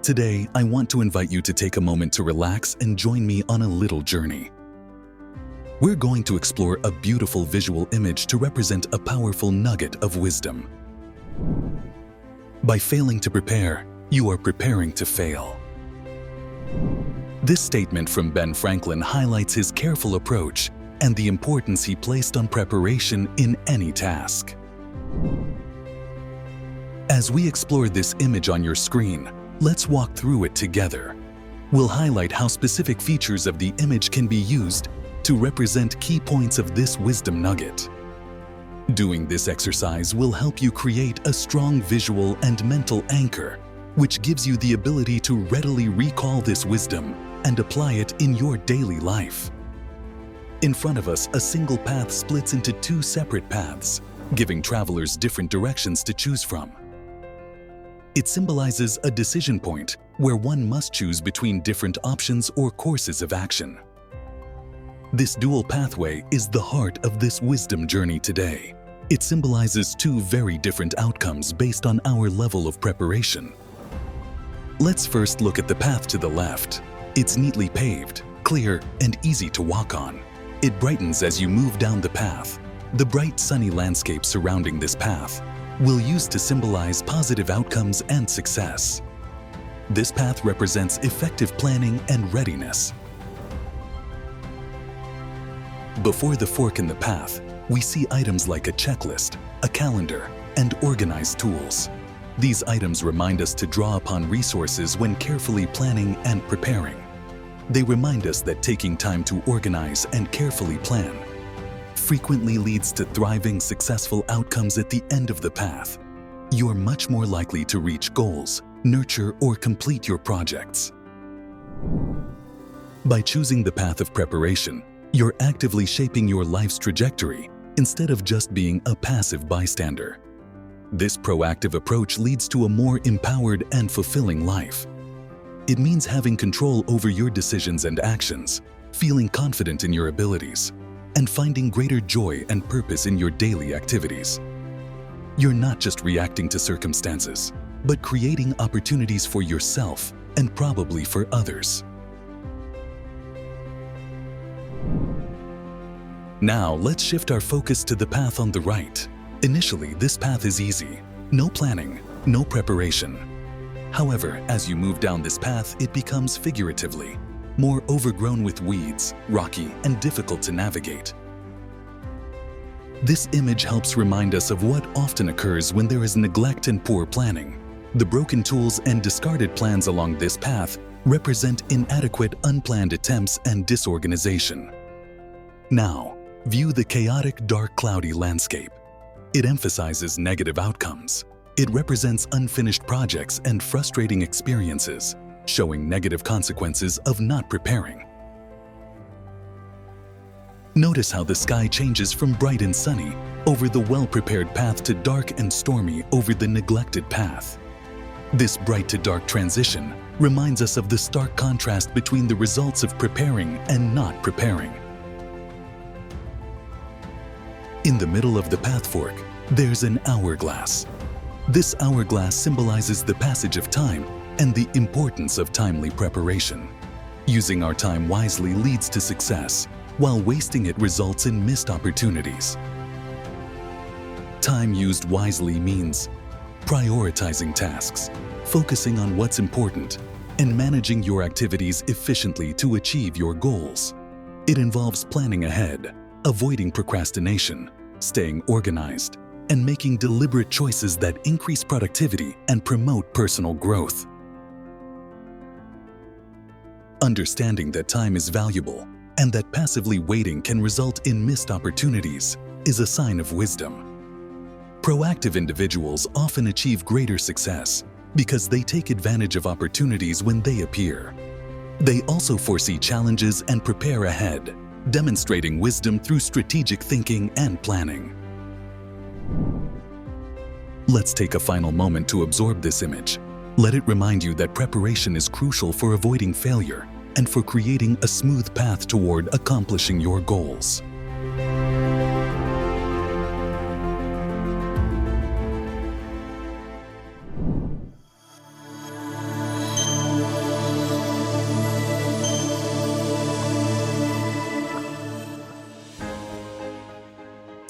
Today, I want to invite you to take a moment to relax and join me on a little journey. We're going to explore a beautiful visual image to represent a powerful nugget of wisdom. By failing to prepare, you are preparing to fail. This statement from Ben Franklin highlights his careful approach and the importance he placed on preparation in any task. As we explore this image on your screen, let's walk through it together. We'll highlight how specific features of the image can be used to represent key points of this wisdom nugget. Doing this exercise will help you create a strong visual and mental anchor, which gives you the ability to readily recall this wisdom and apply it in your daily life. In front of us, a single path splits into two separate paths, giving travelers different directions to choose from. It symbolizes a decision point where one must choose between different options or courses of action. This dual pathway is the heart of this wisdom journey today. It symbolizes two very different outcomes based on our level of preparation. Let's first look at the path to the left. It's neatly paved, clear, and easy to walk on. It brightens as you move down the path. The bright, sunny landscape surrounding this path will use to symbolize positive outcomes and success. This path represents effective planning and readiness. Before the fork in the path, we see items like a checklist, a calendar, and organized tools. These items remind us to draw upon resources when carefully planning and preparing. They remind us that taking time to organize and carefully plan frequently leads to thriving, successful outcomes at the end of the path. You're much more likely to reach goals, nurture, or complete your projects. By choosing the path of preparation, you're actively shaping your life's trajectory instead of just being a passive bystander. This proactive approach leads to a more empowered and fulfilling life. It means having control over your decisions and actions, feeling confident in your abilities, and finding greater joy and purpose in your daily activities. You're not just reacting to circumstances, but creating opportunities for yourself and probably for others. Now, let's shift our focus to the path on the right. Initially, this path is easy. No planning, no preparation. However, as you move down this path, it becomes figuratively more overgrown with weeds, rocky, and difficult to navigate. This image helps remind us of what often occurs when there is neglect and poor planning. The broken tools and discarded plans along this path represent inadequate, unplanned attempts and disorganization. Now, view the chaotic, dark, cloudy landscape. It emphasizes negative outcomes. It represents unfinished projects and frustrating experiences, showing negative consequences of not preparing. Notice how the sky changes from bright and sunny over the well-prepared path to dark and stormy over the neglected path. This bright to dark transition reminds us of the stark contrast between the results of preparing and not preparing. In the middle of the path fork, there's an hourglass. This hourglass symbolizes the passage of time and the importance of timely preparation. Using our time wisely leads to success, while wasting it results in missed opportunities. Time used wisely means prioritizing tasks, focusing on what's important, and managing your activities efficiently to achieve your goals. It involves planning ahead, avoiding procrastination, staying organized, and making deliberate choices that increase productivity and promote personal growth. Understanding that time is valuable and that passively waiting can result in missed opportunities is a sign of wisdom. Proactive individuals often achieve greater success because they take advantage of opportunities when they appear. They also foresee challenges and prepare ahead, demonstrating wisdom through strategic thinking and planning. Let's take a final moment to absorb this image. Let it remind you that preparation is crucial for avoiding failure and for creating a smooth path toward accomplishing your goals.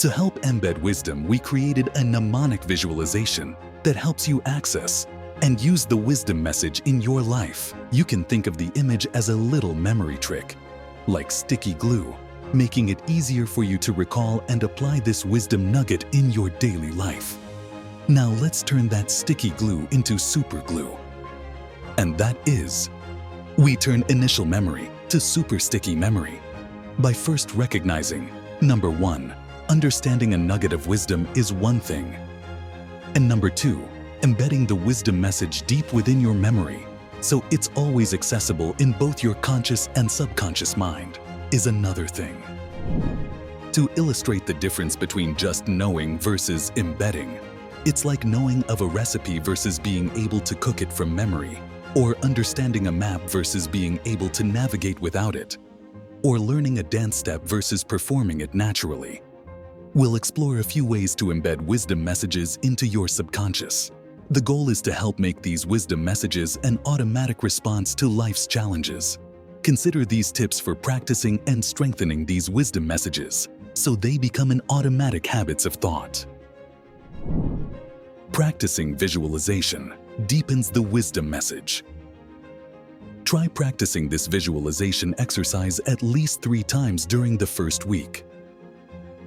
To help embed wisdom, we created a mnemonic visualization that helps you access and use the wisdom message in your life. You can think of the image as a little memory trick, like sticky glue, making it easier for you to recall and apply this wisdom nugget in your daily life. Now let's turn that sticky glue into super glue. And that is, we turn initial memory to super sticky memory by first recognizing, number 1, understanding a nugget of wisdom is one thing. And number 2, embedding the wisdom message deep within your memory, so it's always accessible in both your conscious and subconscious mind, is another thing. To illustrate the difference between just knowing versus embedding, it's like knowing of a recipe versus being able to cook it from memory, or understanding a map versus being able to navigate without it, or learning a dance step versus performing it naturally. We'll explore a few ways to embed wisdom messages into your subconscious. The goal is to help make these wisdom messages an automatic response to life's challenges. Consider these tips for practicing and strengthening these wisdom messages so they become an automatic habits of thought. Practicing visualization deepens the wisdom message. Try practicing this visualization exercise at least 3 times during the first week.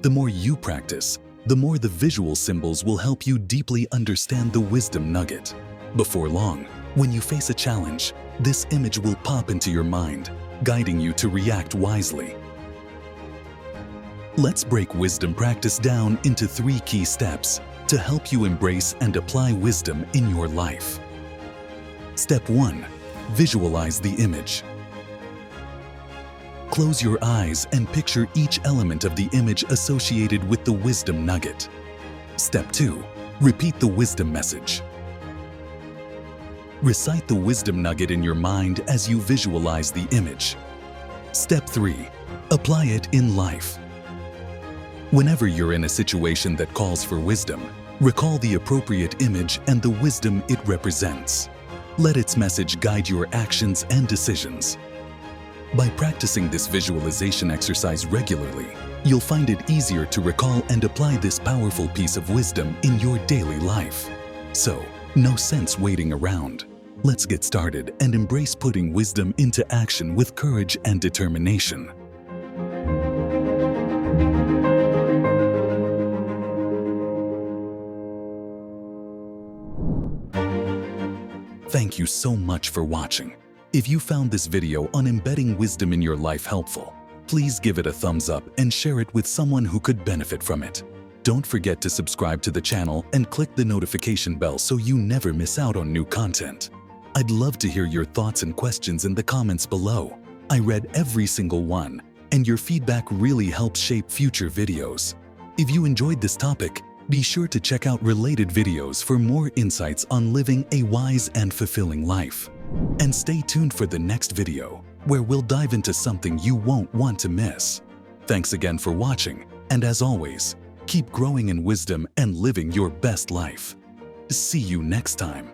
The more you practice, the more the visual symbols will help you deeply understand the wisdom nugget. Before long, when you face a challenge, this image will pop into your mind, guiding you to react wisely. Let's break wisdom practice down into 3 key steps to help you embrace and apply wisdom in your life. Step 1. Visualize the image. Close your eyes and picture each element of the image associated with the wisdom nugget. Step 2. Repeat the wisdom message. Recite the wisdom nugget in your mind as you visualize the image. Step 3. Apply it in life. Whenever you're in a situation that calls for wisdom, recall the appropriate image and the wisdom it represents. Let its message guide your actions and decisions. By practicing this visualization exercise regularly, you'll find it easier to recall and apply this powerful piece of wisdom in your daily life. So, no sense waiting around. Let's get started and embrace putting wisdom into action with courage and determination. Thank you so much for watching. If you found this video on embedding wisdom in your life helpful, please give it a thumbs up and share it with someone who could benefit from it. Don't forget to subscribe to the channel and click the notification bell so you never miss out on new content. I'd love to hear your thoughts and questions in the comments below. I read every single one, and your feedback really helps shape future videos. If you enjoyed this topic, be sure to check out related videos for more insights on living a wise and fulfilling life. And stay tuned for the next video, where we'll dive into something you won't want to miss. Thanks again for watching, and as always, keep growing in wisdom and living your best life. See you next time.